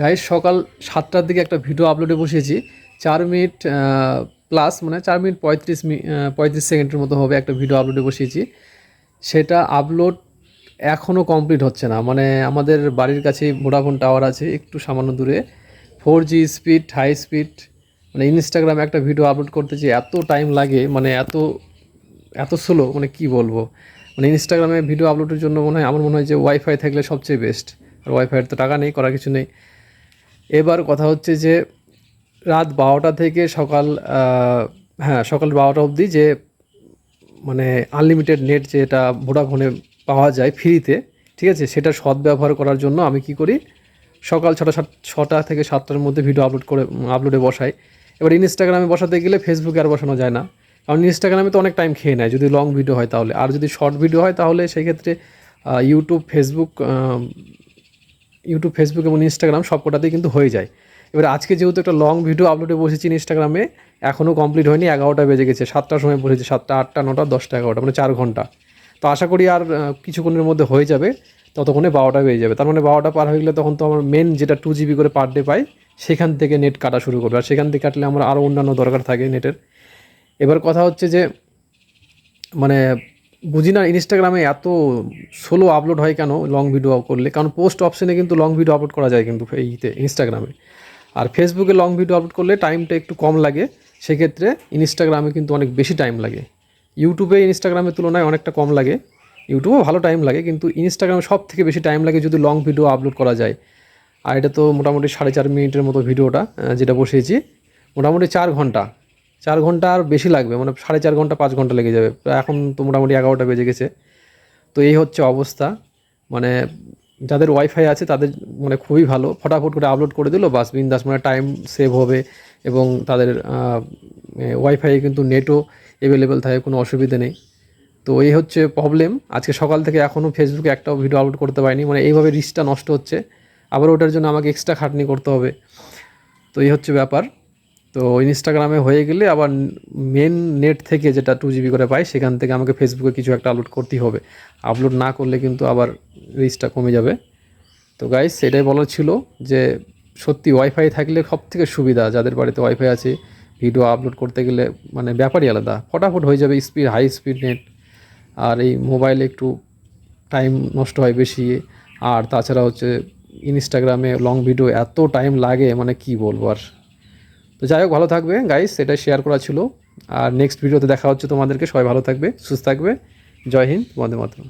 Guys সকাল 7টার দিকে একটা ভিডিও আপলোডে বসিয়েছি। 4 মিনিট প্লাস, মানে 4 মিনিট 35 সেকেন্ডের মতো হবে একটা ভিডিও আপলোডে বসিয়েছি। সেটা আপলোড এখনও কমপ্লিট হচ্ছে না। মানে আমাদের বাড়ির কাছেই ভোডাফোন টাওয়ার আছে একটু সামান্য দূরে, 4G স্পিড, হাই স্পিড। মানে ইনস্টাগ্রামে একটা ভিডিও আপলোড করতে যে এত টাইম লাগে, মানে এত এত স্লো, মানে কি বলবো। মানে ইনস্টাগ্রামে ভিডিও আপলোডের জন্য আমার মনে হয় যে ওয়াইফাই থাকলে সবচেয়ে বেস্ট। আর ওয়াইফাইয়ের তো টাকা নেই, করার কিছু নেই। এবার কথা হচ্ছে যে রাত 12টা থেকে সকাল 12টা অবধি যে মানে আনলিমিটেড নেট যেটা ভোডাফোনে পাওয়া যায় ফ্রিতে, ঠিক আছে, সেটা সদ্ব্যবহার করার জন্য আমি কি করি, সকাল 6টা থেকে 7টার মধ্যে ভিডিও আপলোডে বসাই। এবার ইনস্টাগ্রামে বসাতে গেলে ফেসবুকে আর বসানো যায় না, কারণ ইনস্টাগ্রামে তো অনেক টাইম খেয়ে নেয় যদি লং ভিডিও হয় তাহলে। আর যদি শর্ট ভিডিও হয় তাহলে সেই ক্ষেত্রে ইউটিউব, ফেসবুক এবং ইনস্টাগ্রাম সবকটাতেই কিন্তু হয়ে যায়। এবার আজকে যেহেতু একটা লং ভিডিও আপলোডে বসেছি ইনস্টাগ্রামে, এখনও কমপ্লিট হয়নি, 11টা বেজে গেছে। 7টার সময় বসেছি, 7টা, 8টা, 9টা, 10টা, 11টা, মানে 4 ঘন্টা। তো আশা করি আর কিছুক্ষণের মধ্যে হয়ে যাবে, ততক্ষণে 12টা বেজে যাবে। তার মানে 12টা পার হয়ে গেলে তখন তো আমার মেন যেটা 2 GB করে পার ডে পাই, সেখান থেকে নেট কাটা শুরু করবে। আর সেখান থেকে কাটলে আমার আরও অন্যান্য দরকার থাকে নেটের। এবার কথা হচ্ছে যে মানে বুঝি না ইনস্টাগ্রামে এত স্লো আপলোড হয় কেন লং ভিডিও করলে, কারণ পোস্ট অপশনে কিন্তু লং ভিডিও আপলোড করা যায় কিন্তু ইনস্টাগ্রামে। আর ফেসবুকে লং ভিডিও আপলোড করলে টাইমটা একটু কম লাগে, সেক্ষেত্রে ইনস্টাগ্রামে কিন্তু অনেক বেশি টাইম লাগে। ইউটিউবে ইনস্টাগ্রামের তুলনায় অনেকটা কম লাগে, ইউটিউবেও ভালো টাইম লাগে, কিন্তু ইনস্টাগ্রামে সব থেকে বেশি টাইম লাগে যদি লং ভিডিও আপলোড করা যায়। আর এটা তো মোটামুটি 4.5 মিনিটের মতো ভিডিওটা যেটা বসিয়েছি, মোটামুটি 4 ঘন্টা, 4 ঘন্টা আর বেশি লাগবে, মানে 4.5 ঘন্টা 5 ঘন্টা লেগে যাবে। এখন তো মোটামুটি 11টা বেজে গেছে। তো এই হচ্ছে অবস্থা। মানে যাদের ওয়াইফাই আছে তাদের মানে খুবই ভালো, ফটাফট করে আপলোড করে দিল, বাস বিন্দাস, মানে টাইম সেভ হবে। এবং তাদের ওয়াইফাইয়ে কিন্তু নেটও অ্যাভেলেবেল থাকে, কোনো অসুবিধা নেই। তো এই হচ্ছে প্রবলেম। আজকে সকাল থেকে এখনও ফেসবুকে একটাও ভিডিও আপলোড করতে পারিনি, মানে এইভাবে রিচটা নষ্ট হচ্ছে। আবার ওটার জন্য আমাকে এক্সট্রা খাটনি করতে হবে। তো এই হচ্ছে ব্যাপার। তো ইনস্টাগ্রামে হয়ে গেলে আবার মেন নেট থেকে যেটা 2 GB করে পাই, সেখান থেকে আমাকে ফেসবুকে কিছু একটা আপলোড করতেই হবে। আপলোড না করলে কিন্তু আবার রিচটা কমে যাবে। তো গাইস এটাই বলার ছিল যে সত্যি ওয়াইফাই থাকলে সব থেকে সুবিধা। যাদের বাড়িতে ওয়াইফাই আছে, ভিডিও আপলোড করতে গেলে মানে ব্যাপারই আলাদা, ফটাফট হয়ে যাবে, স্পিড, হাই স্পিড নেট। আর এই মোবাইলে একটু টাইম নষ্ট হয় বেশি। আর তাছাড়া হচ্ছে ইনস্টাগ্রামে লং ভিডিও এত টাইম লাগে, মানে কি বলবো আর। তো যাই হোক, ভালো থাকবে গাইস, এটা শেয়ার করা ছিল। আর নেক্সট ভিডিওতে দেখা হচ্ছে তোমাদেরকে। সবাই ভালো থাকবে, সুস্থ থাকবে। জয় হিন্দ, বন্দে মাতরম।